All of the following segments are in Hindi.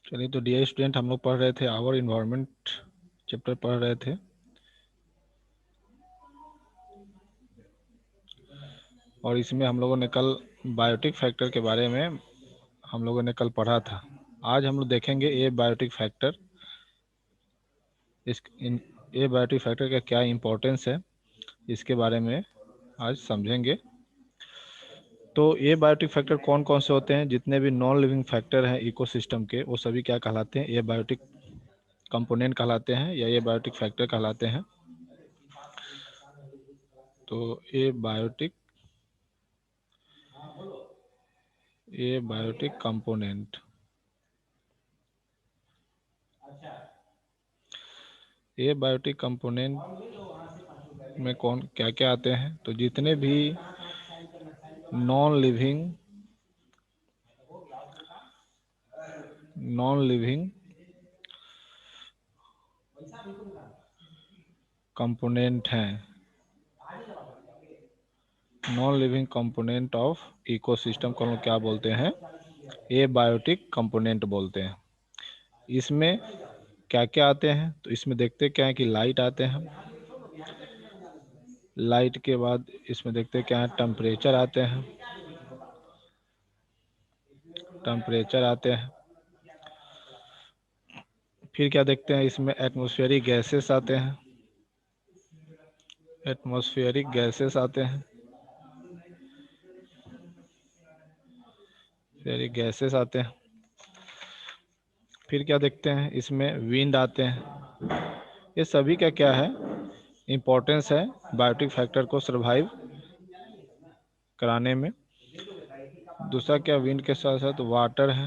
चलिए, तो डियर स्टूडेंट, हम लोग पढ़ रहे थे आवर इन्वायरमेंट चैप्टर पढ़ रहे थे। और इसमें हम लोगों ने कल बायोटिक फैक्टर के बारे में हम लोगों ने कल पढ़ा था। आज हम लोग देखेंगे ए बायोटिक फैक्टर। ए बायोटिक फैक्टर का क्या इम्पोर्टेंस है, इसके बारे में आज समझेंगे। तो ए बायोटिक फैक्टर कौन कौन से होते हैं? जितने भी नॉन लिविंग फैक्टर हैं इकोसिस्टम के, वो सभी क्या कहलाते हैं? ए बायोटिक कंपोनेंट कहलाते हैं या ए बायोटिक फैक्टर कहलाते हैं। तो abiotic component abiotic component में कौन क्या क्या आते हैं? तो जितने भी नॉन लिविंग कंपोनेंट हैं, non living component of ecosystem को हम क्या बोलते हैं? ए बायोटिक कंपोनेंट बोलते हैं। इसमें क्या क्या आते हैं? तो इसमें देखते क्या है कि लाइट आते हैं। लाइट के बाद इसमें देखते क्या है, टेम्परेचर आते हैं। टेम्परेचर आते हैं। फिर क्या देखते हैं, इसमें एटमॉस्फेरिक गैसेस आते हैं। एटमॉस्फेरिक गैसेस आते हैं। एटमॉस्फेरिक गैसेस आते हैं। फिर क्या देखते हैं, इसमें विंड आते हैं। ये सभी का क्या है, इम्पोर्टेंस है बायोटिक फैक्टर को सरवाइव कराने में। दूसरा क्या, विंड के साथ साथ वाटर है।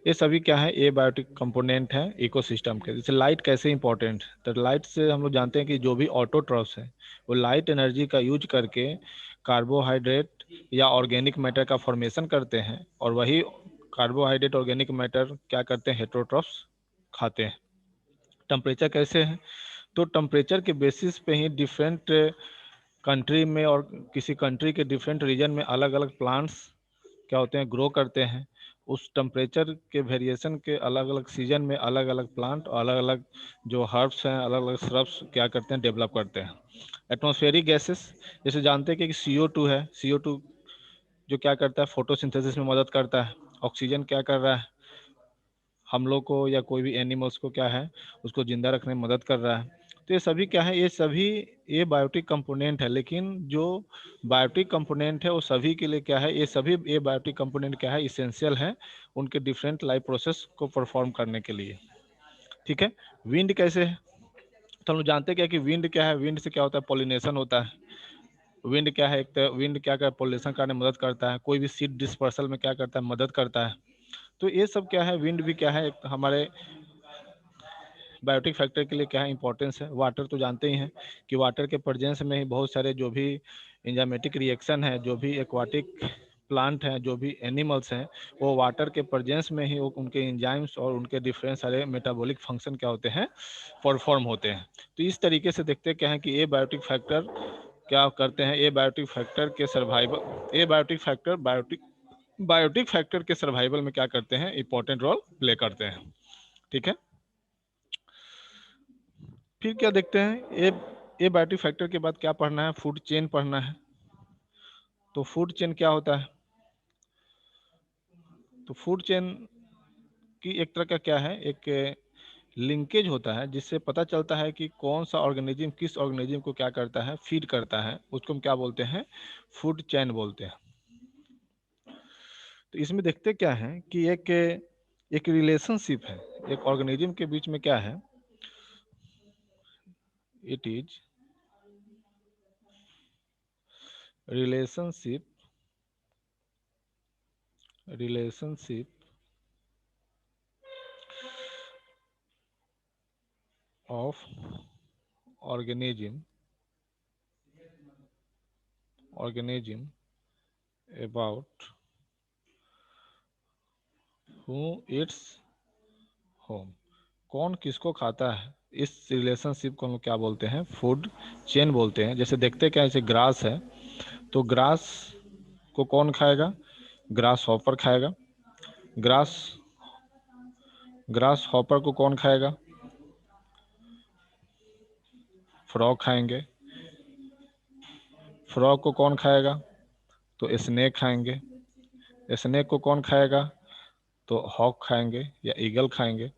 ये सभी क्या है, ए बायोटिक कंपोनेंट है इकोसिस्टम के। जैसे लाइट कैसे इंपॉर्टेंट, तो लाइट से हम लोग जानते हैं कि जो भी ऑटोट्रॉफ्स है वो लाइट एनर्जी का यूज करके कार्बोहाइड्रेट या ऑर्गेनिक मैटर का फॉर्मेशन करते हैं, और वही कार्बोहाइड्रेट ऑर्गेनिक मैटर क्या करते हैं, हेटेरोट्रॉफ्स खाते हैं। टेम्परेचर कैसे है, तो टेम्परेचर के बेसिस पे ही डिफरेंट कंट्री में और किसी कंट्री के डिफरेंट रीजन में अलग अलग प्लांट्स क्या होते हैं, ग्रो करते हैं। उस टेम्परेचर के वेरिएशन के अलग अलग सीजन में अलग अलग प्लांट और अलग अलग जो हर्ब्स हैं, अलग अलग श्रब्स क्या करते हैं, डेवलप करते हैं। एटमॉस्फेरिक गैसेस, जैसे जानते हैं कि CO2 है। CO2 जो क्या करता है, फोटोसिंथेसिस में मदद करता है। ऑक्सीजन क्या कर रहा है, हम लोग को या कोई भी एनिमल्स को क्या है, उसको जिंदा रखने में मदद कर रहा है। तो ये सभी क्या है, ये सभी ये बायोटिक कंपोनेंट है। लेकिन जो बायोटिक कंपोनेंट है वो सभी के लिए क्या है, ये सभी ये बायोटिक कंपोनेंट क्या है, इसेंशियल है उनके डिफरेंट लाइफ प्रोसेस को परफॉर्म करने के लिए। ठीक है। विंड कैसे है, तो हम लोग जानते हैं क्या कि विंड क्या है, विंड से क्या होता है, पॉलिनेशन होता है। विंड क्या है, एक तो विंड क्या कर पॉलिनेशन करने में मदद करता है, कोई भी सीड डिस्पर्सल में क्या करता है, मदद करता है। तो ये सब क्या है, विंड भी क्या है, एक हमारे बायोटिक फैक्टर के लिए क्या है, इंपॉर्टेंस है। वाटर तो जानते ही हैं कि वाटर के प्रेजेंस में ही बहुत सारे जो भी एंजाइमेटिक रिएक्शन है, जो भी एक्वाटिक प्लांट हैं, जो भी एनिमल्स हैं, वो वाटर के प्रेजेंस में ही वो उनके एंजाइम्स और उनके डिफरेंट सारे मेटाबॉलिक फंक्शन क्या होते हैं, परफॉर्म होते हैं। तो इस तरीके से देखते क्या है कि ये बायोटिक फैक्टर क्या करते हैं, ये बायोटिक फैक्टर के सर्वाइवल, ये बायोटिक फैक्टर के सर्वाइवल में क्या करते हैं, इंपॉर्टेंट रोल प्ले करते हैं। ठीक है। फिर क्या देखते हैं, ए बायोटिक फैक्टर के बाद क्या पढ़ना है, फूड चेन पढ़ना है। तो फूड चेन क्या होता है, तो फूड चेन की एक तरह का क्या है, एक लिंकेज होता है, जिससे पता चलता है कि कौन सा ऑर्गेनिज्म किस ऑर्गेनिज्म को क्या करता है, फीड करता है। उसको हम क्या बोलते हैं, फूड चेन बोलते हैं। तो इसमें देखते क्या है कि एक रिलेशनशिप है एक ऑर्गेनिज्म के बीच में, क्या है, it is relationship relationship of organism about who its home, कौन किसको खाता है, इस रिलेशनशिप को हम लोग क्या बोलते हैं, फूड चेन बोलते हैं। जैसे देखते क्या है, जैसे ग्रास है, तो ग्रास को कौन खाएगा, ग्रास हॉपर खाएगा। ग्रास ग्रास हॉपर को कौन खाएगा, फ्रॉग खाएंगे। फ्रॉग को कौन खाएगा, तो स्नेक खाएंगे। स्नेक को कौन खाएगा, तो हॉक खाएंगे या ईगल खाएंगे।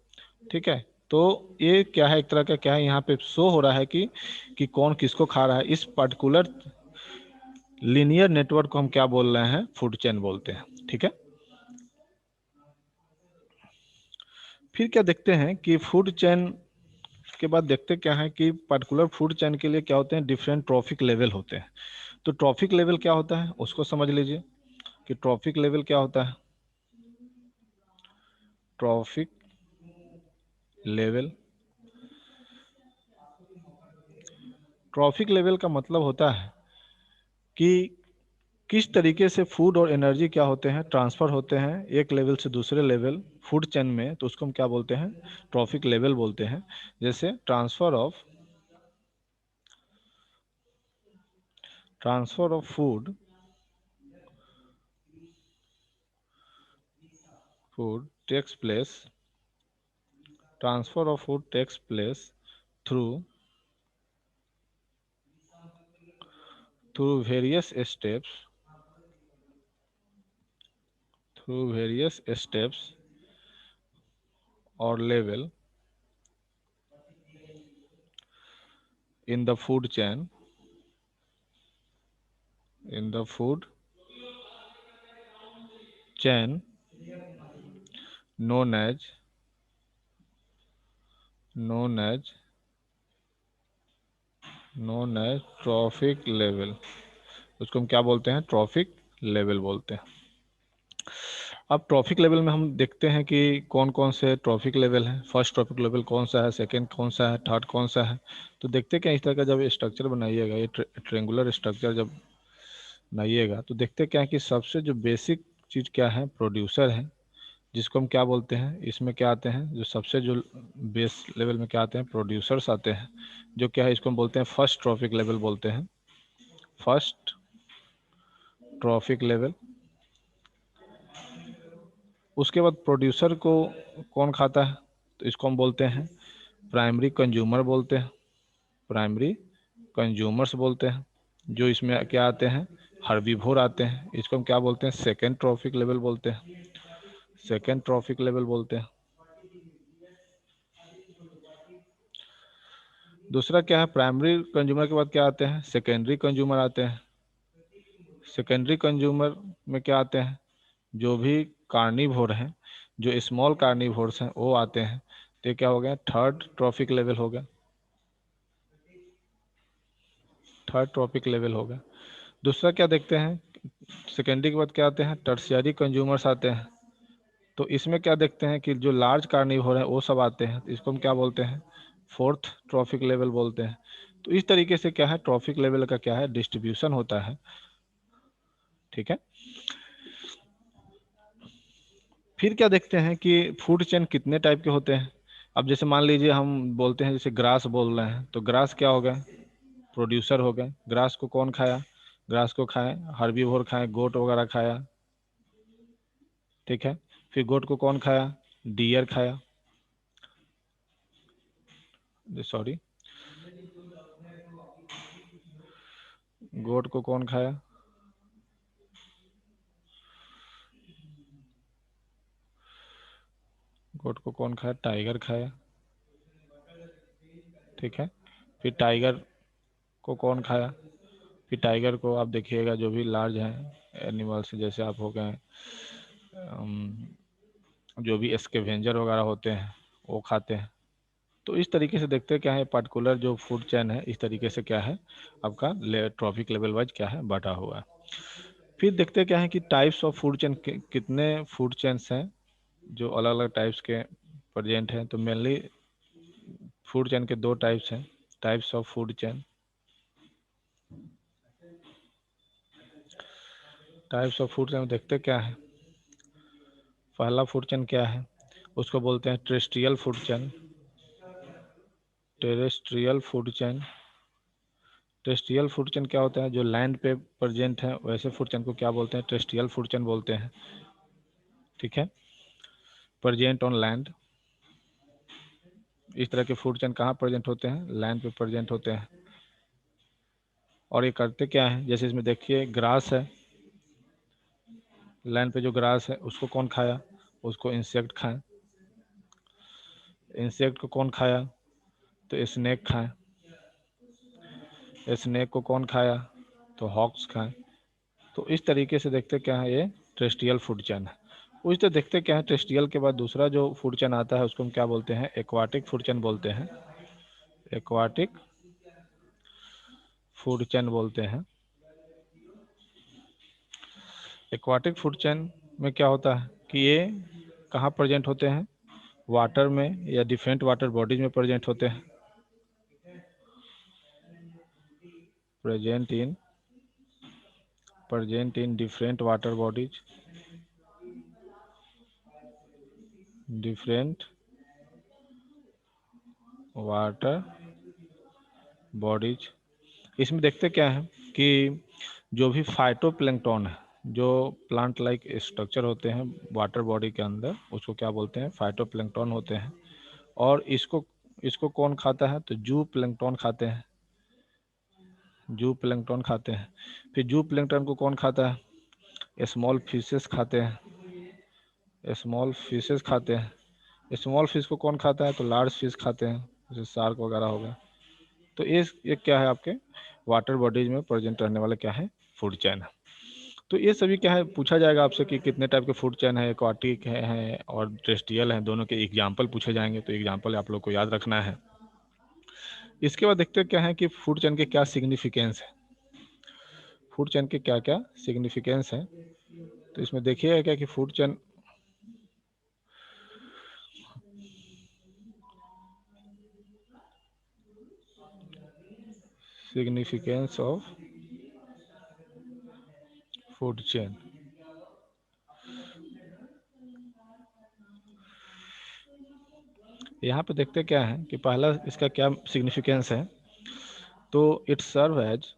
ठीक है, तो ये क्या है, एक तरह का क्या है, यहाँ पे शो हो रहा है कि कौन किसको खा रहा है। इस पर्टिकुलर लीनियर नेटवर्क को हम क्या बोल रहे हैं, फूड चेन बोलते हैं। ठीक है, फिर क्या देखते हैं कि फूड चेन के बाद देखते क्या है कि पर्टिकुलर फूड चेन के लिए क्या होते हैं, डिफरेंट ट्रॉफिक लेवल होते हैं। तो ट्रॉफिक लेवल क्या होता है उसको समझ लीजिए कि ट्रॉफिक लेवल क्या होता है। ट्रॉफिक लेवल, ट्रॉफिक लेवल का मतलब होता है कि किस तरीके से फूड और एनर्जी क्या होते हैं, ट्रांसफर होते हैं एक लेवल से दूसरे लेवल फूड चेन में। तो उसको हम क्या बोलते हैं, ट्रॉफिक लेवल बोलते हैं। जैसे transfer of food takes place, transfer of food takes place through through various steps or level in the food chain known as trophic level. उसको हम क्या बोलते हैं, ट्रॉफिक लेवल बोलते हैं। अब ट्रॉफिक लेवल में हम देखते हैं कि कौन कौन से ट्रॉफिक लेवल हैं। फर्स्ट ट्रॉफिक लेवल कौन सा है, सेकंड कौन सा है, थर्ड कौन सा है। तो देखते हैं क्या, इस तरह का जब स्ट्रक्चर बनाइएगा, ये ट्रेंगुलर स्ट्रक्चर जब बनाइएगा, तो देखते क्या है कि सबसे जो बेसिक चीज़ क्या है, प्रोड्यूसर है, जिसको हम क्या बोलते हैं, इसमें क्या आते हैं, जो सबसे जो बेस लेवल में क्या आते हैं, प्रोड्यूसर्स आते हैं, जो क्या है, इसको हम बोलते हैं फर्स्ट ट्रॉफिक लेवल बोलते हैं। First trophic level. उसके बाद प्रोड्यूसर को कौन खाता है, तो इसको हम बोलते हैं प्राइमरी कंज्यूमर बोलते हैं। प्राइमरी कंज्यूमर्स बोलते हैं। जो इसमें क्या आते हैं, हर्बीवोर आते हैं, इसको हम क्या बोलते हैं, सेकेंड ट्रॉफिक लेवल बोलते हैं। सेकेंड ट्रॉफिक लेवल बोलते हैं। दूसरा क्या है, प्राइमरी कंज्यूमर के बाद क्या आते हैं, सेकेंडरी कंज्यूमर आते हैं। सेकेंडरी कंज्यूमर में क्या आते हैं, जो भी कार्निवोर हैं, जो स्मॉल कार्निवोर्स हैं वो आते हैं। तो ये क्या हो गया, थर्ड ट्रॉफिक लेवल हो गया। थर्ड ट्रॉफिक लेवल हो गया। दूसरा क्या देखते हैं, सेकेंडरी के बाद क्या आते हैं, टर्शियरी कंज्यूमर्स आते हैं। तो इसमें क्या देखते हैं कि जो लार्ज कार्निवोर हैं वो सब आते हैं, इसको हम क्या बोलते हैं, फोर्थ ट्रॉफिक लेवल बोलते हैं। तो इस तरीके से क्या है, ट्रॉफिक लेवल का क्या है, डिस्ट्रीब्यूशन होता है। ठीक है, फिर क्या देखते हैं कि फूड चेन कितने टाइप के होते हैं। अब जैसे मान लीजिए हम बोलते हैं, जैसे ग्रास बोल रहे हैं, तो ग्रास क्या हो गया, प्रोड्यूसर हो गए। ग्रास को कौन खाया, ग्रास को खाए हर्बीवोर, खाए गोट वगैरह खाया। ठीक है, फिर गोट को कौन खाया, डियर खाया, सॉरी, गोट को कौन खाया, गोट को कौन खाया, टाइगर खाया। ठीक है, फिर टाइगर को कौन खाया, फिर टाइगर को आप देखिएगा जो भी लार्ज हैं एनिमल्स, जैसे आप हो गए जो भी स्कैवेंजर वगैरह होते हैं वो खाते हैं। तो इस तरीके से देखते हैं क्या है, पर्टिकुलर जो फूड चेन है इस तरीके से क्या है, आपका ट्रॉफिक लेवल वाइज क्या है, बांटा हुआ है। फिर देखते क्या है कि टाइप्स ऑफ फूड चेन, कितने फूड चेन्स हैं जो अलग अलग टाइप्स के प्रेजेंट हैं। तो मेनली फूड चेन के दो टाइप्स हैं, types of food chain. Types of food chain देखते क्या है, पहला फूड चेन क्या है, उसको बोलते हैं terrestrial food chain. Terrestrial food chain. Terrestrial food chain क्या होता है? जो लैंड पे प्रेजेंट है वैसे फूड चेन को क्या बोलते हैं? टेरेस्ट्रियल फूड चेन बोलते हैं। ठीक है, प्रेजेंट ऑन लैंड। इस तरह के फूड चेन कहाँ प्रेजेंट होते हैं? लैंड पे प्रेजेंट होते हैं। और ये करते क्या है? जैसे इसमें देखिए ग्रास है, लैंड पे जो ग्रास है उसको कौन खाया? उसको इंसेक्ट खाए। इंसेक्ट को कौन खाया? तो स्नेक खाए। स्नेक को कौन खाया? तो हॉक्स खाए। तो इस तरीके से देखते क्या है, ये टेरेस्ट्रियल फूड चेन है। उस तो देखते क्या है, टेरेस्ट्रियल के बाद दूसरा जो फूड चेन आता है उसको हम क्या बोलते हैं? एक्वाटिक फूड चेन बोलते हैं। एक्वाटिक फूड चेन बोलते हैं। एक्वाटिक फूड चेन में क्या होता है कि ये कहाँ प्रेजेंट होते हैं? वाटर में या डिफरेंट वाटर बॉडीज में प्रेजेंट होते हैं। Present in different water bodies, different water bodies. इसमें देखते क्या है कि जो भी फाइटोप्लैंक्टन है, जो प्लांट लाइक स्ट्रक्चर होते हैं वाटर बॉडी के अंदर, उसको क्या बोलते हैं? फाइटोप्लैंक्टन होते हैं। और इसको इसको कौन खाता है? तो जू प्लैंक्टन खाते हैं। जू प्लैंक्टन खाते हैं। फिर जू प्लैंक्टन को कौन खाता है? स्मॉल फिशेस खाते हैं। स्मॉल फिशेस खाते हैं। स्मॉल फिश को कौन खाता है? तो लार्ज फिश खाते हैं, जैसे शार्क वगैरह हो गया। तो ये क्या है? आपके वाटर बॉडीज में प्रेजेंट रहने वाले क्या है? फूड चैन है। तो ये सभी क्या है, पूछा जाएगा आपसे कि कितने टाइप के फूड चैन है, एक्वाटिक है और टेरेस्ट्रियल है, दोनों के एग्जाम्पल पूछे जाएंगे। तो एग्जाम्पल आप लोग को याद रखना है। इसके बाद देखते क्या है कि फूड चैन के क्या सिग्निफिकेंस है। फूड चैन के क्या क्या सिग्निफिकेंस है, तो इसमें देखिएगा क्या कि food chain significance of food chain. यहाँ पे देखते क्या है कि पहला इसका क्या सिग्निफिकेंस है। तो it serve as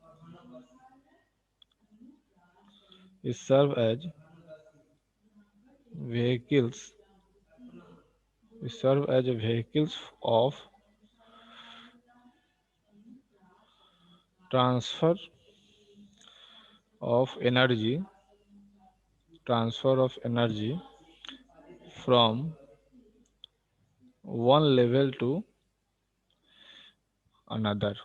vehicles serve as a vehicles of transfer of energy from one level to another।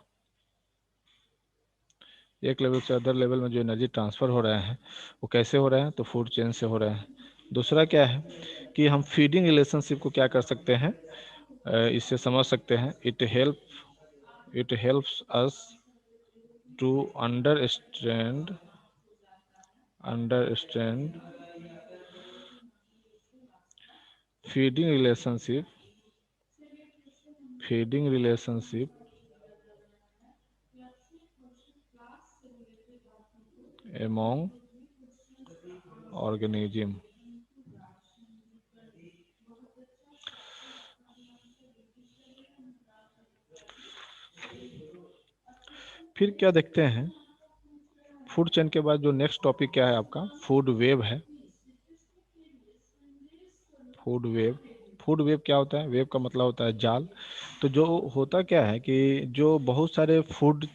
एक लेवल से अदर लेवल में जो एनर्जी ट्रांसफर हो रहे हैं वो कैसे हो रहे हैं? तो फूड चेन से हो रहे हैं। दूसरा क्या है कि हम फीडिंग रिलेशनशिप को क्या कर सकते हैं, इससे समझ सकते हैं। It helps us to understand feeding relationship among organism। फिर क्या देखते हैं, फूड चेन के बाद जो नेक्स्ट टॉपिक क्या है आपका? फूड वेब है। फूड वेब क्या होता है? वेब का मतलब होता है जाल। तो जो होता क्या है कि जो बहुत सारे फूड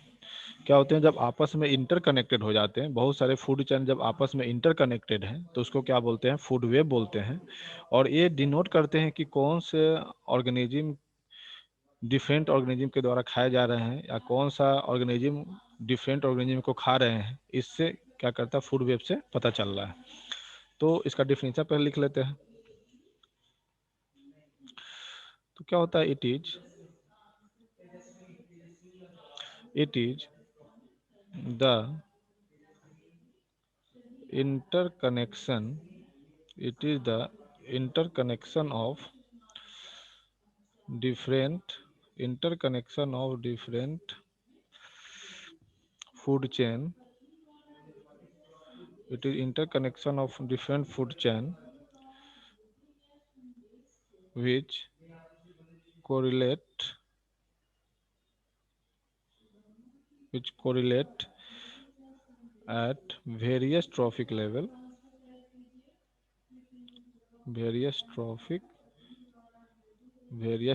क्या होते हैं जब आपस में इंटरकनेक्टेड हो जाते हैं, बहुत सारे फूड चेन जब आपस में इंटरकनेक्टेड हैं तो उसको क्या बोलते हैं? फूड वेब बोलते हैं। और ये डिनोट करते हैं कि कौन से ऑर्गेनिज्म डिफरेंट ऑर्गेनिज्म के द्वारा खाए जा रहे हैं या कौन सा ऑर्गेनिज्म डिफरेंट ऑर्गेनिज्म को खा रहे हैं। इससे क्या करता है? फूड वेब से पता चल रहा है। तो इसका डिफिनेशन पहले लिख लेते हैं। तो क्या होता है? It is the interconnection it is the interconnection of different food chain it is interconnection of different food chain which correlate which correlate at various trophic level, various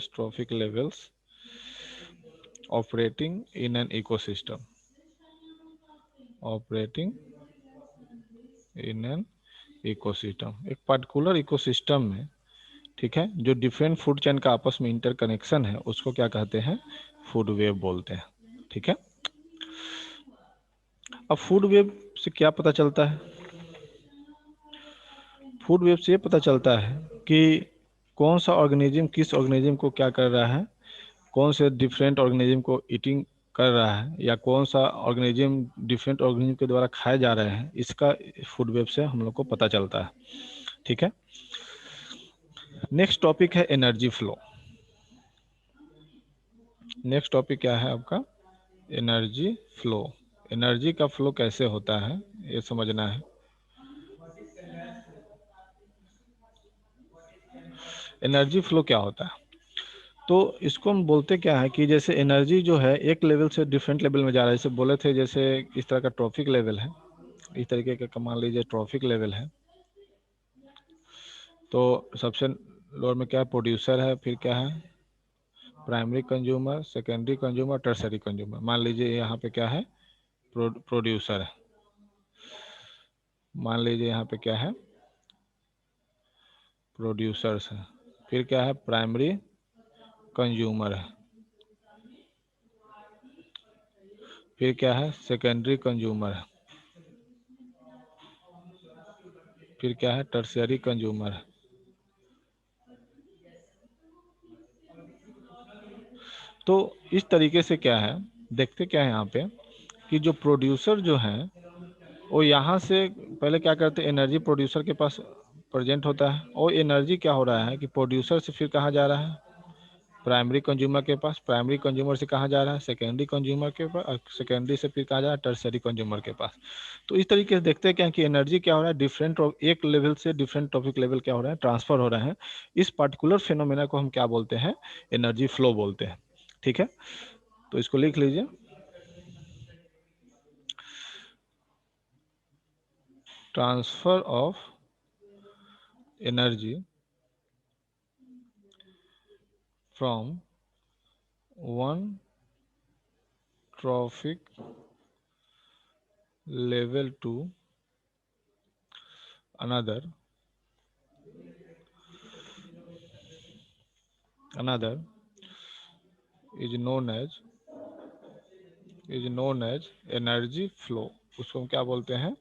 trophic levels operating in an ecosystem, operating in an ecosystem. एक पर्टिकुलर इकोसिस्टम में, ठीक है, जो डिफरेंट फूड चेन का आपस में इंटरकनेक्शन है उसको क्या कहते हैं, फूड वेव बोलते हैं। ठीक है, अब फूड वेव से क्या पता चलता है, फूड वेब से ये पता चलता है कि कौन सा ऑर्गेनिज्म किस ऑर्गेनिज्म को क्या कर रहा है, कौन से डिफरेंट ऑर्गेनिज्म को ईटिंग कर रहा है, या कौन सा ऑर्गेनिज्म डिफरेंट ऑर्गेनिज्म के द्वारा खाए जा रहे हैं, इसका फूड वेब से हम लोग को पता चलता है। ठीक है, नेक्स्ट टॉपिक है एनर्जी फ्लो। नेक्स्ट टॉपिक क्या है आपका, एनर्जी फ्लो। एनर्जी का फ्लो कैसे होता है ये समझना है। एनर्जी फ्लो क्या होता है, तो इसको हम बोलते क्या है कि जैसे एनर्जी जो है एक लेवल से डिफरेंट लेवल में जा रहा है, जैसे बोले थे जैसे इस तरह का ट्रॉफिक लेवल है, इस तरीके का मान लीजिए ट्रॉफिक लेवल है, तो सबसे लोअर में क्या है, प्रोड्यूसर है, फिर क्या है, primary consumer, secondary consumer, tertiary consumer. मान लीजिए यहाँ पे क्या है, प्रोड्यूसर है, मान लीजिए यहाँ पे क्या है, प्रोड्यूसर्स है, फिर क्या है, प्राइमरी कंज्यूमर है, फिर क्या है, सेकेंडरी कंज्यूमर है, फिर क्या है, टर्सरी कंज्यूमर है। तो इस तरीके से क्या है, देखते क्या है यहाँ पे कि जो प्रोड्यूसर जो है वो यहाँ से पहले क्या करते हैं, एनर्जी प्रोड्यूसर के पास प्रेजेंट होता है, और एनर्जी क्या हो रहा है कि प्रोड्यूसर से फिर कहाँ जा रहा है, प्राइमरी कंज्यूमर के पास, प्राइमरी कंज्यूमर से कहाँ जा रहा है, सेकेंडरी कंज्यूमर के पास, और सेकेंडरी से फिर कहाँ जा रहा है, टर्सरी कंज्यूमर के पास। तो इस तरीके से देखते हैं क्या कि एनर्जी क्या हो रहा है, डिफरेंट एक लेवल से डिफरेंट टॉपिक लेवल क्या हो रहा है, ट्रांसफर हो रहा है। इस पार्टिकुलर फिनोमेना को हम क्या बोलते हैं, एनर्जी फ्लो बोलते हैं। ठीक है, तो इसको लिख लीजिए, transfer of energy from one trophic level to another is known as energy flow. उसको हम क्या बोलते हैं,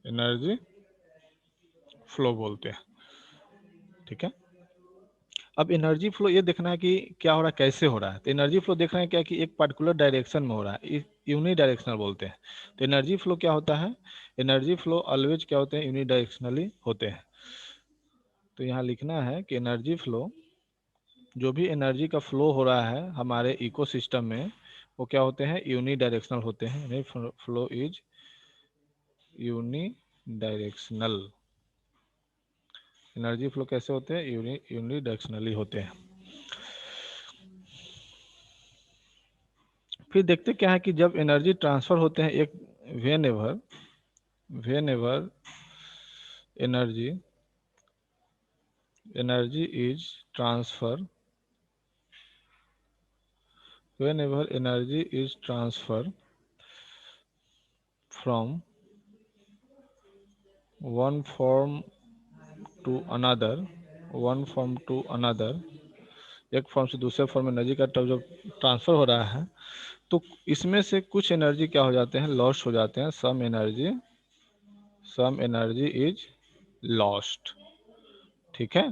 एनर्जी फ्लो बोलते हैं। ठीक है, अब एनर्जी फ्लो ये देखना है कि क्या हो रहा है, कैसे हो रहा है। तो एनर्जी फ्लो देख रहे हैं क्या कि एक पर्टिकुलर डायरेक्शन में हो रहा है, यूनि डायरेक्शनल बोलते हैं। तो एनर्जी फ्लो क्या होता है, एनर्जी फ्लो ऑलवेज क्या होते हैं, यूनि डायरेक्शनली होते हैं। तो यहाँ लिखना है कि एनर्जी फ्लो, जो भी एनर्जी का फ्लो हो रहा है हमारे इकोसिस्टम में, वो क्या होते हैं, यूनि डायरेक्शनल होते हैं, यानी flow is unidirectional. Energy flow कैसे होते हैं, यूनि डायरेक्शनली होते हैं। फिर देखते क्या है कि जब एनर्जी ट्रांसफर होते हैं एक, whenever energy is transfer, whenever energy is transfer from one form to another, one form to another, एक फॉर्म से दूसरे फॉर्म में एनर्जी का जब ट्रांसफर हो रहा है, तो इसमें से कुछ एनर्जी क्या हो जाते हैं, लॉस्ट हो जाते हैं। Some energy is lost. ठीक है,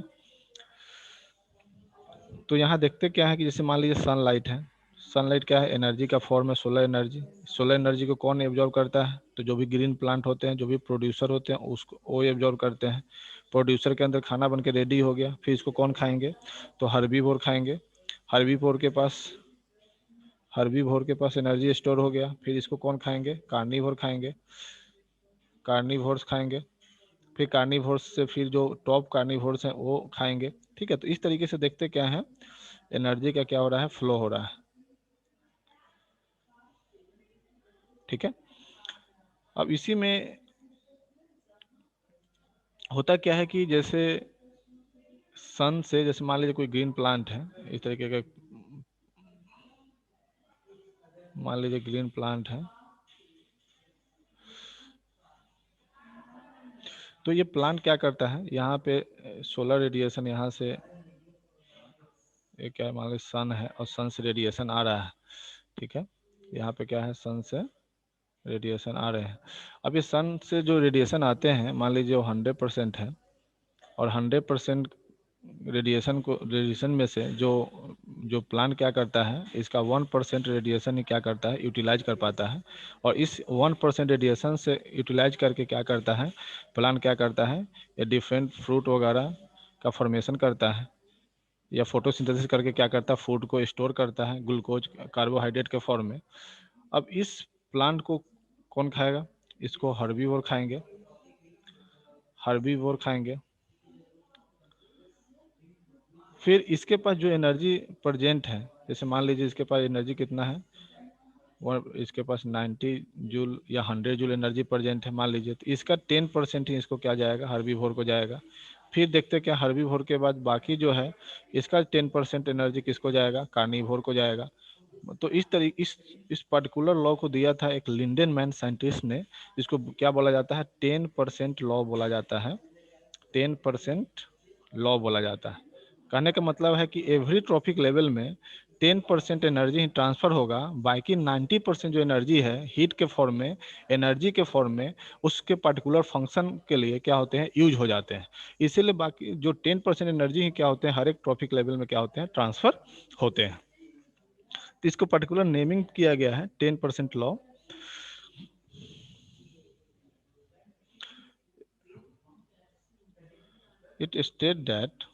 तो यहाँ देखते क्या है कि जैसे मान लीजिए सनलाइट है, सनलाइट क्या है, एनर्जी का फॉर्म है, सोलर एनर्जी। सोलर एनर्जी को कौन एब्जॉर्ब करता है, तो जो भी ग्रीन प्लांट होते हैं, जो भी प्रोड्यूसर होते हैं, उसको वो एब्जॉर्ब करते हैं। प्रोड्यूसर के अंदर खाना बन के रेडी हो गया, फिर इसको कौन खाएंगे, तो हर्बीवोर खाएंगे। हर्बीवोर के पास हर्बीवोर के पास एनर्जी स्टोर हो गया, फिर इसको कौन खाएंगे, कार्निवोर खाएंगे, कार्निवोर्स खाएंगे। फिर कार्निवोर्स से फिर जो टॉप कार्निवोर्स हैं वो खाएंगे। ठीक है, तो इस तरीके से देखते क्या है, एनर्जी का क्या हो रहा है, फ्लो हो रहा है। ठीक है। अब इसी में होता क्या है कि जैसे सन से, जैसे मान लीजिए कोई ग्रीन प्लांट है, इस तरीके का मान लीजिए ग्रीन प्लांट है, तो ये प्लांट क्या करता है, यहाँ पे सोलर रेडिएशन यहाँ से, ये क्या मान लीजिए सन है और सन से रेडिएशन आ रहा है, ठीक है। यहाँ पे क्या है, सन से रेडिएशन आ रहे हैं। अब ये सन से जो रेडिएशन आते हैं, मान लीजिए वो 100% है, और 100% रेडिएशन में से जो जो प्लांट क्या करता है, इसका 1% रेडिएशन ही क्या करता है, यूटिलाइज कर पाता है। और इस 1% रेडिएशन से यूटिलाइज करके क्या करता है, प्लांट क्या करता है, ये डिफरेंट फ्रूट वगैरह का फॉर्मेशन करता है, या फोटोसिंथेसिस करके क्या करता है, फूड को स्टोर करता है ग्लूकोज कार्बोहाइड्रेट के फॉर्म में। अब इस प्लांट को कौन खाएगा, इसको हर्बीवोर खाएंगे, हर्बीवोर खाएंगे। फिर इसके पास जो एनर्जी प्रेजेंट है, जैसे मान लीजिए इसके पास एनर्जी कितना है, वो इसके पास 90 जूल या 100 जूल एनर्जी प्रेजेंट है मान लीजिए, तो इसका 10% ही इसको क्या जाएगा, हर्बीवोर को जाएगा। फिर देखते हैं क्या हर्बीवोर के बाद बाकी जो है, इसका 10% एनर्जी किसको जाएगा, कार्निवोर को जाएगा। तो इस तरीके इस पर्टिकुलर लॉ को दिया था एक लिंडेनमैन साइंटिस्ट ने, जिसको क्या बोला जाता है, 10% लॉ बोला जाता है, 10% लॉ बोला जाता है। कहने का मतलब है कि एवरी ट्रॉपिक लेवल में 10% एनर्जी ही ट्रांसफर होगा, बाकी 90% जो एनर्जी है हीट के फॉर्म में, एनर्जी के फॉर्म में, उसके पर्टिकुलर फंक्शन के लिए क्या होते हैं, यूज हो जाते हैं। इसीलिए बाकी जो 10% एनर्जी ही क्या होते हैं, हर एक ट्रॉपिक लेवल में क्या होते हैं, ट्रांसफर होते हैं। तो इसको पर्टिकुलर नेमिंग किया गया है 10% law. It state that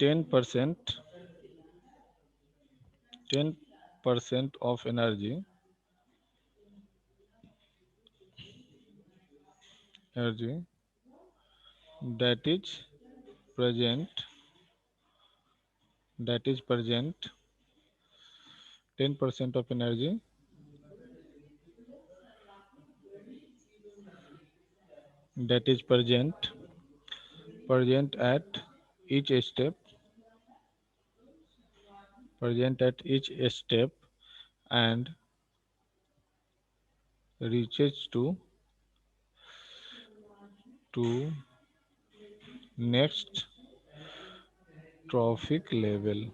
10% 10% of energy that is present, that is present 10% of energy that is present at each step, present at each step, and reaches to next trophic level,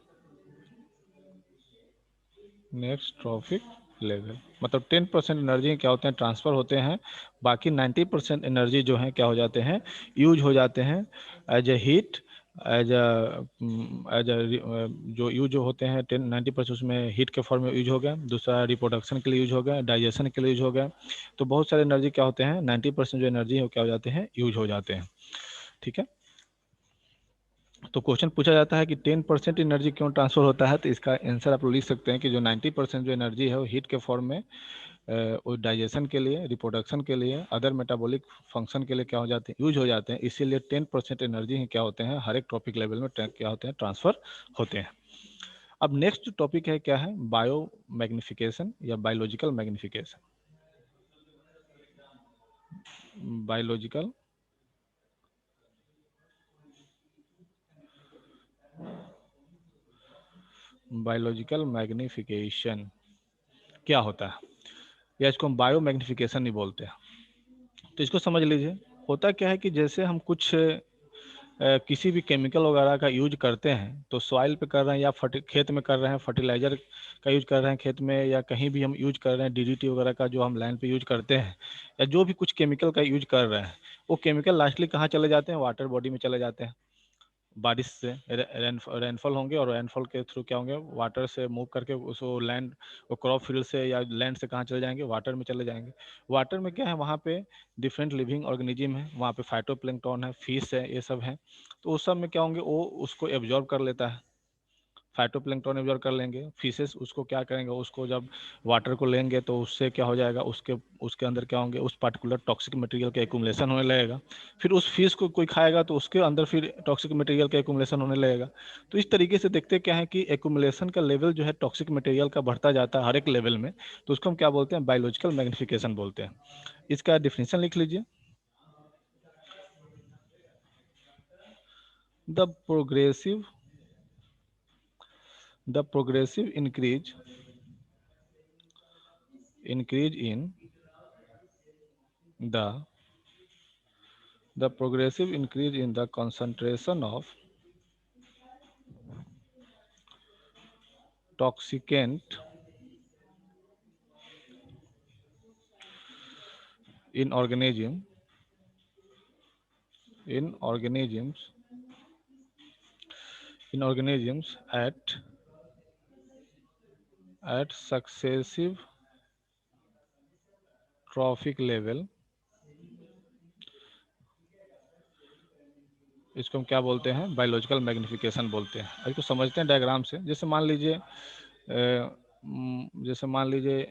next trophic level. मतलब 10% एनर्जी क्या होते हैं, ट्रांसफ़र होते हैं, बाकी 90% एनर्जी जो है क्या हो जाते हैं, यूज हो जाते हैं as a heat, as as जो यूज होते हैं 90% उसमें हीट के फॉर्म में यूज हो गया, दूसरा रिप्रोडक्शन के लिए यूज हो गया, डाइजेशन के लिए यूज हो गया। तो बहुत सारे एनर्जी क्या होते हैं, 90% जो एनर्जी है वो क्या हो जाते हैं, यूज हो जाते हैं। ठीक है। तो क्वेश्चन पूछा जाता है कि 10% एनर्जी क्यों ट्रांसफर होता है, तो इसका आंसर आप लोग लिख सकते हैं कि जो 90% जो एनर्जी है वो हीट के फॉर्म में वो डाइजेशन के लिए, रिप्रोडक्शन के लिए, अदर मेटाबॉलिक फंक्शन के लिए क्या हो जाते हैं, यूज हो जाते हैं। इसीलिए 10% एनर्जी ही क्या होते हैं, हर एक टॉपिक लेवल में क्या होते हैं, ट्रांसफर होते हैं। अब नेक्स्ट टॉपिक है क्या है, बायो मैग्निफिकेशन या biological magnification. Biological biological magnification क्या होता है, या इसको हम बायो मैग्निफिकेशन ही बोलते हैं। तो इसको समझ लीजिए। होता क्या है कि जैसे हम कुछ किसी भी केमिकल वगैरह का यूज करते हैं, तो सॉइल पे कर रहे हैं या खेत में कर रहे हैं, फर्टिलाइजर का यूज कर रहे हैं खेत में, या कहीं भी हम यूज कर रहे हैं डीडीटी वगैरह का जो हम लैंड पे यूज करते हैं, या जो भी कुछ केमिकल का यूज कर रहे हैं, वो केमिकल लास्टली कहाँ चले जाते हैं, वाटर बॉडी में चले जाते हैं। बारिश से रेनफॉल होंगे, और रेनफॉल के थ्रू क्या होंगे, वाटर से मूव करके उसको लैंड, वो क्रॉप फील्ड से या लैंड से कहाँ चले जाएंगे, वाटर में चले जाएंगे। वाटर में क्या है, वहाँ पे डिफरेंट लिविंग ऑर्गेनिज्म है, वहाँ पे फाइटोप्लैंक्टन है, फिश है, ये सब है। तो उस सब में क्या होंगे, वो उसको एब्जॉर्ब कर लेता है, फाइटोप्लैंक्टन एब्जॉर्ब कर लेंगे, फिशेस उसको क्या करेंगे, उसको जब वाटर को लेंगे तो उससे क्या हो जाएगा, उसके उसके अंदर क्या होंगे, उस पार्टिकुलर टॉक्सिक मटेरियल का एक्यूमुलेशन होने लगेगा। फिर उस फिश को कोई खाएगा तो उसके अंदर फिर टॉक्सिक मटेरियल का एक्यूमुलेशन होने लगेगा। तो इस तरीके से देखते क्या है कि एक्यूमुलेशन का लेवल जो है टॉक्सिक मटेरियल का बढ़ता जाता है हर एक लेवल में। तो उसको हम क्या बोलते हैं, बायोलॉजिकल मैग्निफिकेशन बोलते हैं। इसका डिफिनेशन लिख लीजिए। The progressive the progressive increase in the progressive increase in the concentration of toxicant in organisms at successive trophic level, इसको हम क्या बोलते हैं, बायोलॉजिकल मैग्निफिकेशन बोलते हैं। इसको समझते हैं डायग्राम से। जैसे मान लीजिए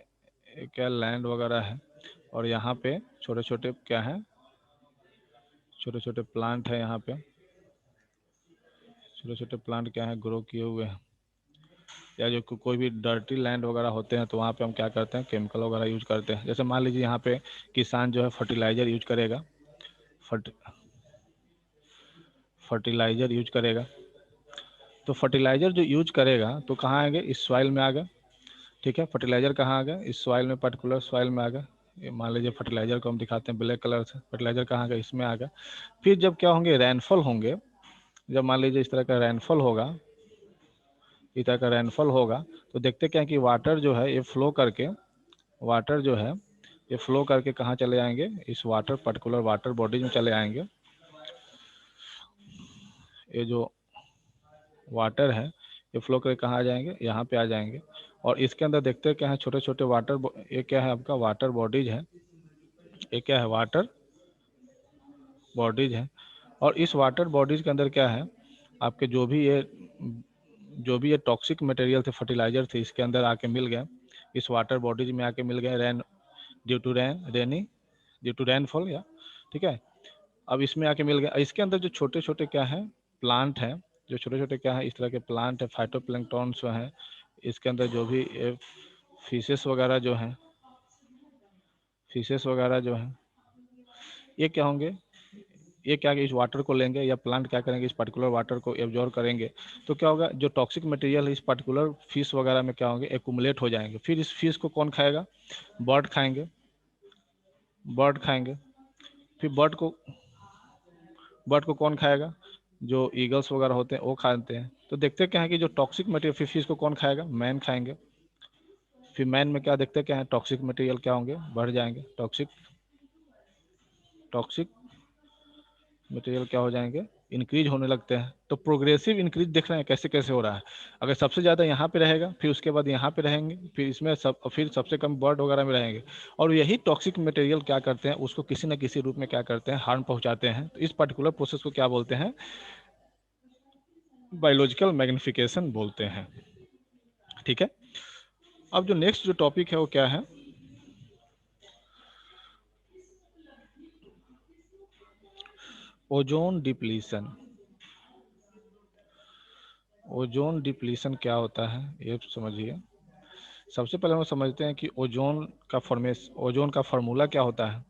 क्या लैंड वगैरह है और यहाँ पे छोटे छोटे क्या है, छोटे छोटे प्लांट है, यहाँ पे छोटे छोटे प्लांट क्या है, ग्रो किए हुए हैं। या जो कोई भी डर्टी लैंड वगैरह होते हैं तो वहाँ पे हम क्या करते हैं, केमिकल वगैरह यूज करते हैं। जैसे मान लीजिए यहाँ पे किसान जो है फर्टिलाइजर यूज करेगा, फर्टिलाइजर यूज करेगा। तो फर्टिलाइजर जो यूज करेगा तो कहाँ आएंगे, इस सॉइल में आ गए। ठीक है, फर्टिलाइजर कहाँ आ गया, इस सॉइल में, पर्टिकुलर सॉइल में आ गया। ये मान लीजिए फर्टिलाइजर को हम दिखाते हैं ब्लैक कलर से, फर्टिलाइजर कहाँ आ गया, इसमें आ गया। फिर जब क्या होंगे, रेनफॉल होंगे, जब मान लीजिए इस तरह का रेनफॉल होगा, इस तरह का रेनफॉल होगा, तो देखते क्या है कि वाटर जो है ये फ्लो करके, वाटर जो है ये फ्लो करके कहाँ चले आएंगे, इस वाटर, पर्टिकुलर वाटर बॉडीज में चले आएंगे। ये जो वाटर है ये फ्लो करके कहाँ आ जाएंगे, यहाँ पे आ जाएंगे। और इसके अंदर देखते क्या है, छोटे छोटे वाटर, ये क्या है आपका वाटर बॉडीज है, ये क्या है, वाटर बॉडीज है। और इस वाटर बॉडीज के अंदर क्या है, आपके जो भी ये टॉक्सिक मटेरियल थे, फर्टिलाइजर थे, इसके अंदर आके मिल गए, इस वाटर बॉडीज में आके मिल गए, ड्यू टू रेनफॉल या, ठीक है। अब इसमें आके मिल गया, इसके अंदर जो छोटे छोटे क्या है प्लांट हैं, जो छोटे छोटे क्या है इस तरह के प्लांट है, फाइटोप्लैंक्टन्स हैं, इसके अंदर जो भी फिशेस वगैरह जो हैं, फिशेस वगैरह जो हैं, ये क्या होंगे, ये क्या इस वाटर को लेंगे, या प्लांट क्या करेंगे, इस पर्टिकुलर वाटर को एब्जॉर्ब करेंगे। तो क्या होगा, जो टॉक्सिक मटेरियल है इस पर्टिकुलर फिश वगैरह में क्या होंगे, एक्यूमुलेट हो जाएंगे। फिर इस फिश को कौन खाएगा, बर्ड खाएंगे, बर्ड खाएंगे। फिर बर्ड को कौन खाएगा, जो ईगल्स वगैरह होते हैं वो खाते हैं। तो देखते क्या है कि जो टॉक्सिक मटेरियल, फिर फिश को कौन खाएगा, मैन खाएंगे। फिर मैन में क्या देखते क्या है, टॉक्सिक मटेरियल क्या होंगे, बढ़ जाएंगे, टॉक्सिक टॉक्सिक मटेरियल क्या हो जाएंगे, इंक्रीज होने लगते हैं। तो प्रोग्रेसिव इंक्रीज देख रहे हैं कैसे कैसे हो रहा है। अगर सबसे ज़्यादा यहाँ पे रहेगा, फिर उसके बाद यहाँ पे रहेंगे, फिर इसमें फिर सबसे कम बर्ड वगैरह में रहेंगे। और यही टॉक्सिक मटेरियल क्या करते हैं, उसको किसी न किसी रूप में क्या करते हैं, हार्म पहुँचाते हैं। तो इस पर्टिकुलर प्रोसेस को क्या बोलते हैं, बायोलॉजिकल मैग्निफिकेशन बोलते हैं। ठीक है, अब जो नेक्स्ट जो टॉपिक है वो क्या है, ओजोन डिप्लीशन। ओजोन डिप्लीशन क्या होता है ये समझिए। सबसे पहले हम समझते हैं कि ओजोन का फार्मूला क्या होता है।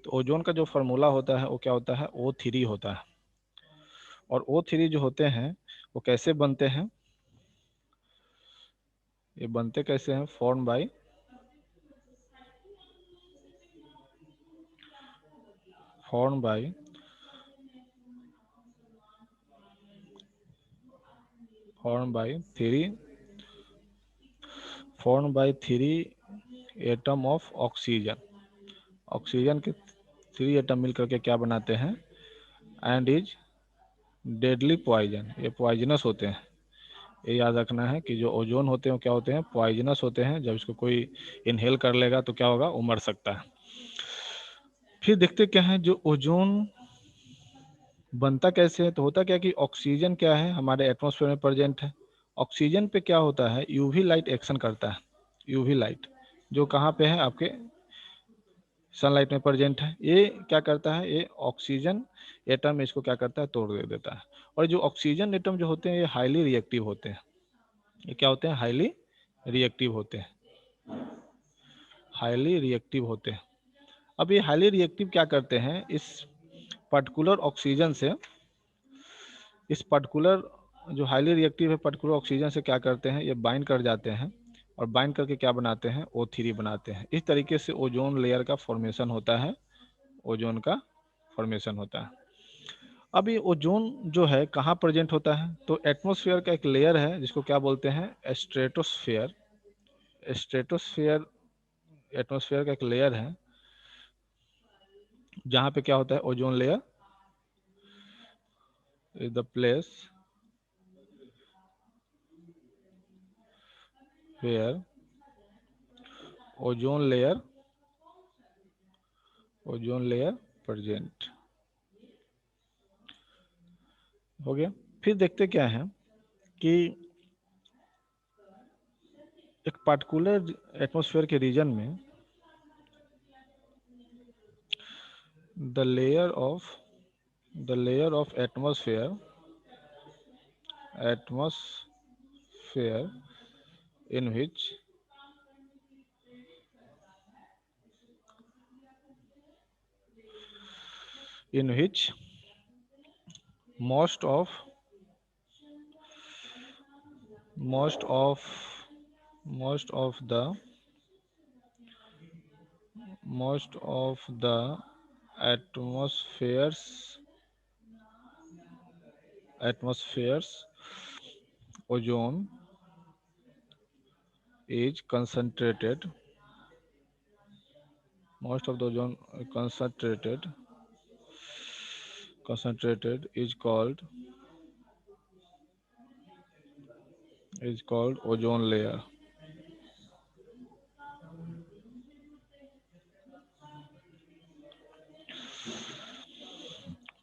तो ओजोन का जो फार्मूला होता है वो क्या होता है, O3 होता है। और O3 जो होते हैं वो कैसे बनते हैं, ये बनते कैसे हैं, form by form by form by three form by 3 atom of oxygen. Oxygen के 3 एटम मिलकर के क्या बनाते हैं, एंड इज डेडली पॉइजन, ये पॉइजनस होते हैं। ये याद रखना है कि जो ओजोन होते हैं क्या होते हैं, पॉइजनस होते हैं। जब इसको कोई इनहेल कर लेगा तो क्या होगा, वो मर सकता है। फिर देखते क्या है, जो ओजोन बनता कैसे है, तो होता क्या कि ऑक्सीजन क्या है हमारे एटमॉस्फेयर में प्रेजेंट है, ऑक्सीजन पे क्या होता है, यूवी लाइट एक्शन करता है। यूवी लाइट जो कहाँ पे है, आपके सनलाइट में प्रेजेंट है, ये क्या करता है, ये ऑक्सीजन एटम इसको क्या करता है, तोड़ दे देता है। और जो ऑक्सीजन एटम जो होते हैं ये हाईली रिएक्टिव होते हैं। ये क्या होते हैं, हाईली रिएक्टिव होते हैं, हाईली रिएक्टिव होते हैं। अब ये हाईली रिएक्टिव क्या करते हैं, इस पर्टिकुलर ऑक्सीजन से, इस पर्टिकुलर जो हाईली रिएक्टिव है पर्टिकुलर ऑक्सीजन से क्या करते हैं, ये बाइंड कर जाते हैं और बाइंड करके क्या बनाते हैं, O3 बनाते हैं। इस तरीके से ओजोन लेयर का फॉर्मेशन होता है, ओजोन का फॉर्मेशन होता है। अब ये ओजोन जो है कहाँ प्रेजेंट होता है, तो एटमॉस्फेयर का एक लेयर है जिसको क्या बोलते हैं, स्ट्रेटोस्फेयर। स्ट्रेटोस्फेयर एटमॉस्फेयर का एक लेयर है जहाँ पे क्या होता है, ozone layer is the place where ozone layer present. हो गया। फिर देखते क्या है कि एक पार्टिकुलर एटमॉस्फेयर के रीजन में the layer of atmosphere in which most of most of the atmospheres ozone is concentrated. Most of the ozone concentrated is called ozone layer.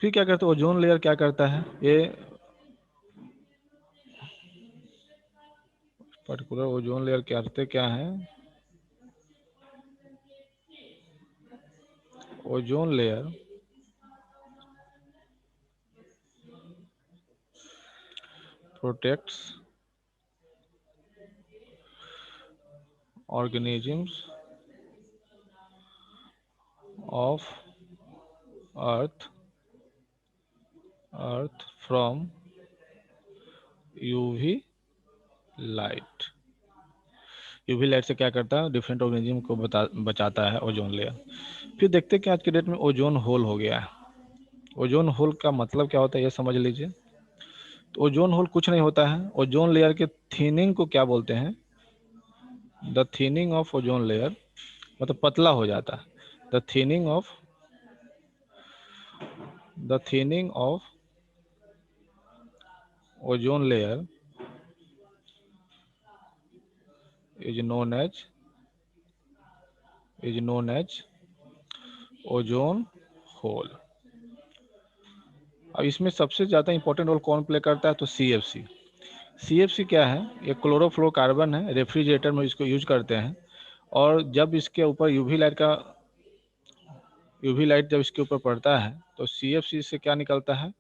फिर क्या करते हैं, ओजोन लेयर क्या करता है, ये पर्टिकुलर ओजोन लेयर करते क्या है, ozone layer protects organisms of earth from UV light. UV light से क्या करता है, डिफरेंट ऑर्गेनिज्म को बचाता है ओजोन लेयर। फिर देखते हैं कि आज के डेट में ओजोन होल हो गया है। ओजोन होल का मतलब क्या होता है ये समझ लीजिए। तो ओजोन होल कुछ नहीं होता है, ओजोन लेयर के थिनिंग को क्या बोलते हैं, the thinning of ozone layer, मतलब पतला हो जाता है। The thinning of ozone layer is known as ozone hole. अब इसमें सबसे ज़्यादा इंपॉर्टेंट रोल कौन प्ले करता है, तो CFC। CFC क्या है, ये क्लोरोफ्लोरोकार्बन है, रेफ्रिजरेटर में इसको यूज करते हैं। और जब इसके ऊपर यूवी लाइट जब इसके ऊपर पड़ता है तो CFC से क्या निकलता है,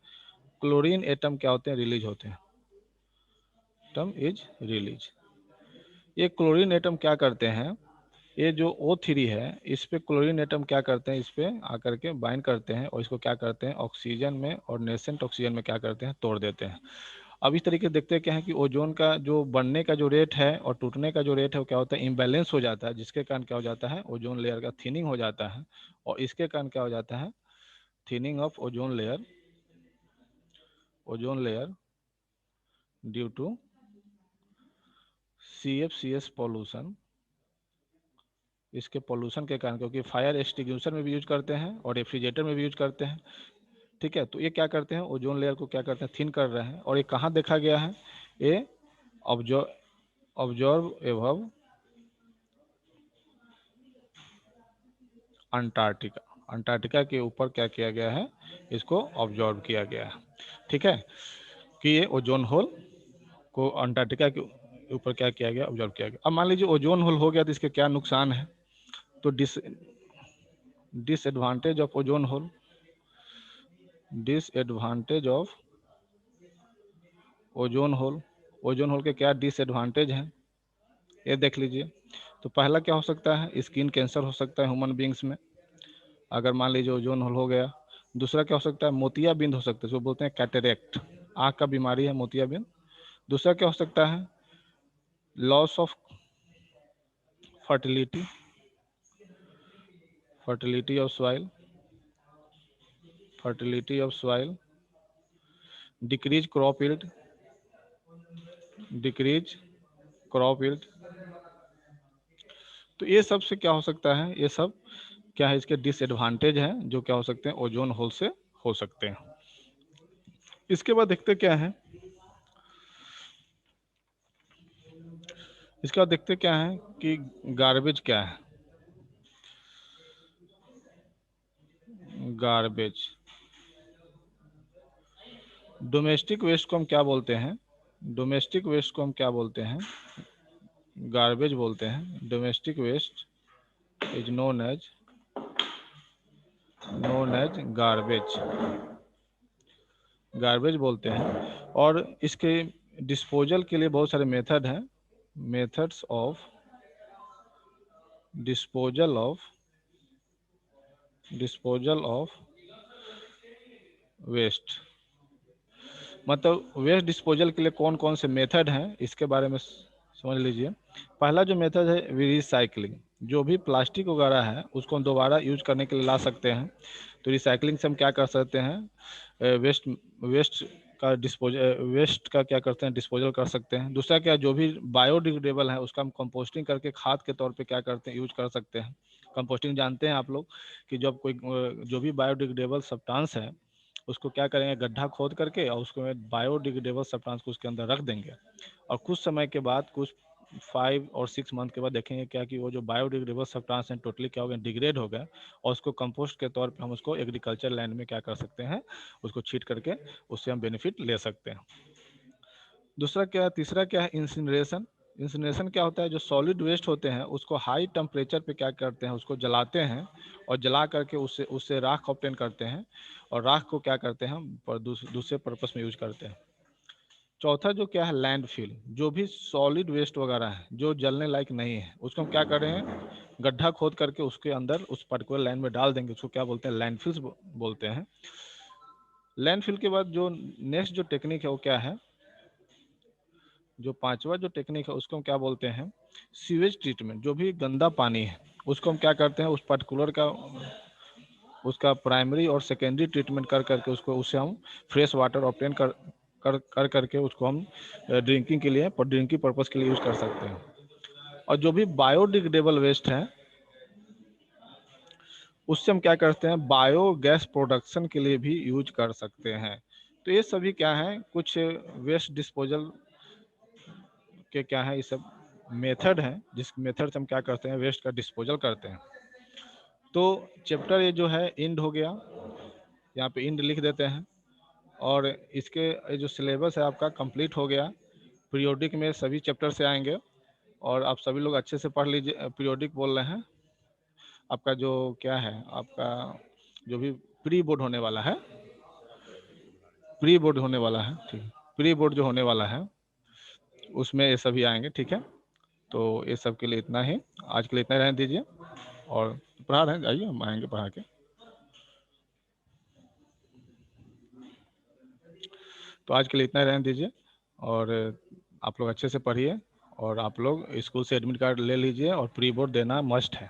क्लोरीन एटम क्या होते हैं, रिलीज होते हैं, एटम इज रिलीज। ये क्लोरीन एटम क्या करते हैं, ये जो O3 है इस पे क्लोरीन एटम क्या करते हैं, इस पे आकर के बाइंड करते हैं और इसको क्या करते हैं, ऑक्सीजन में और नेसेंट ऑक्सीजन में क्या करते हैं, तोड़ देते हैं। अब इस तरीके देखते हैं क्या है कि ओजोन का जो बनने का जो रेट है और टूटने का जो रेट है वो क्या होता है, इम्बैलेंस हो जाता है, जिसके कारण क्या हो जाता है, ओजोन लेयर का थिनिंग हो जाता है। और इसके कारण क्या हो जाता है, thinning of ozone layer due to CFCS pollution. इसके पॉल्यूशन के कारण, क्योंकि फायर एक्सटिंग्विशर में भी यूज करते हैं और रेफ्रिजरेटर में भी यूज करते हैं। ठीक है, तो ये क्या करते हैं, ओजोन लेयर को क्या करते हैं, थिन कर रहे हैं। और ये कहाँ देखा गया है, ये ऑब्जर्व एबव अंटार्कटिका। अंटार्कटिका के ऊपर क्या किया गया है, इसको ऑब्जर्व किया गया है। ठीक है, कि ये ओजोन होल को अंटार्कटिका के ऊपर क्या किया गया, ऑब्जर्व किया गया। अब मान लीजिए ओजोन होल हो गया तो इसके क्या नुकसान है, तो disadvantage of ozone hole, disadvantage of ozone hole, ozone hole के क्या डिसएडवांटेज हैं ये देख लीजिए। तो पहला क्या हो सकता है, स्किन कैंसर हो सकता है ह्यूमन बींग्स में, अगर मान लीजिए ओजोन होल हो गया। दूसरा क्या हो सकता है, मोतियाबिंद हो सकता है, जो बोलते हैं कैटरेक्ट, आँख का बीमारी है मोतियाबिंद। दूसरा क्या हो सकता है, loss of fertility, fertility of soil, fertility of soil, decrease crop yield, decrease crop yield. तो ये सब से क्या हो सकता है, ये सब क्या है, इसके डिसएडवांटेज हैं जो क्या हो सकते हैं, ओजोन होल से हो सकते हैं। इसके बाद देखते क्या है, इसके बाद देखते क्या है कि गार्बेज क्या है, गार्बेज। डोमेस्टिक वेस्ट को हम क्या बोलते हैं, डोमेस्टिक वेस्ट को हम क्या बोलते हैं, गार्बेज बोलते हैं। Domestic waste is known as garbage, garbage बोलते हैं। और इसके डिस्पोजल के लिए बहुत सारे मेथड हैं, methods of disposal of waste. मतलब वेस्ट डिस्पोजल के लिए कौन कौन से मेथड हैं इसके बारे में समझ लीजिए। पहला जो मेथड है रिसाइकलिंग, जो भी प्लास्टिक वगैरह है उसको हम दोबारा यूज करने के लिए ला सकते हैं। तो रिसाइकलिंग से हम क्या कर सकते हैं, वेस्ट वेस्ट का वेस्ट का क्या करते हैं, डिस्पोजल कर सकते हैं। दूसरा क्या, जो भी बायोडिग्रेडेबल है उसका हम कंपोस्टिंग करके खाद के तौर पे क्या करते हैं, यूज कर सकते हैं। कंपोस्टिंग जानते हैं आप लोग कि जब कोई जो भी बायोडिग्रेडेबल सब्सटेंस है उसको क्या करेंगे, गड्ढा खोद करके और उसको बायोडिग्रेडेबल सब्सटेंस को उसके अंदर रख देंगे, और कुछ समय के बाद, कुछ 5 और 6 मंथ के बाद देखेंगे क्या कि वो जो बायोडिग्रेडेबल सब्सटेंस है टोटली क्या हो गया, डिग्रेड हो गया, और उसको कंपोस्ट के तौर पे हम उसको एग्रीकल्चर लैंड में क्या कर सकते हैं, उसको छीट करके उससे हम बेनिफिट ले सकते हैं। दूसरा क्या है, तीसरा क्या है, इंसिनरेशन। इंसिनरेशन क्या होता है, जो सॉलिड वेस्ट होते हैं उसको हाई टेम्परेचर पे क्या करते हैं, उसको जलाते हैं, और जला करके उससे उससे राख ऑब्टेन करते हैं, और राख को क्या करते हैं हम दूसरे पर्पस में यूज करते हैं। चौथा जो क्या है, लैंडफिल, जो भी सॉलिड वेस्ट वगैरह है जो जलने लायक नहीं है उसको हम क्या कर रहे हैं, गड्ढा खोद करके उसके अंदर उस पर्टिकुलर लैंड में डाल देंगे, उसको क्या बोलते हैं, लैंडफिल्स बोलते हैं। लैंडफिल के बाद जो नेक्स्ट जो टेक्निक है वो क्या है, जो पांचवा जो टेक्निक है उसको हम क्या बोलते हैं, सीवेज ट्रीटमेंट। जो भी गंदा पानी है उसको हम क्या करते हैं, उस पर्टिकुलर का उसका प्राइमरी और सेकेंडरी ट्रीटमेंट कर करके उसको, उससे हम फ्रेश वाटर ऑब्टेन कर करके उसको हम ड्रिंकिंग के लिए, ड्रिंकिंग पर्पस के लिए यूज कर सकते हैं। और जो भी बायोडिग्रेडेबल वेस्ट है उससे हम क्या करते हैं, बायोगैस प्रोडक्शन के लिए भी यूज कर सकते हैं। तो ये सभी क्या है, कुछ वेस्ट डिस्पोजल के क्या है, ये सब मेथड हैं जिस मेथड से हम क्या करते हैं, वेस्ट का डिस्पोजल करते हैं। तो चैप्टर ये जो है इंड हो गया, यहाँ पे इंड लिख देते हैं। और इसके जो सिलेबस है आपका कंप्लीट हो गया। पीरियोडिक में सभी चैप्टर से आएंगे, और आप सभी लोग अच्छे से पढ़ लीजिए। पीरियोडिक बोल रहे हैं आपका जो क्या है, आपका जो भी प्री बोर्ड होने वाला है, प्री बोर्ड होने वाला है, ठीक है, प्री बोर्ड जो होने वाला है उसमें ये सभी आएंगे, ठीक है। तो ये सब के लिए इतना ही, आज के लिए इतना रहने दीजिए। और पढ़ा रहे हैं, आइए हम आएंगे पढ़ा के। तो आज के लिए इतना रहने दीजिए, और आप लोग अच्छे से पढ़िए, और आप लोग स्कूल से एडमिट कार्ड ले लीजिए, और प्री बोर्ड देना मस्ट है।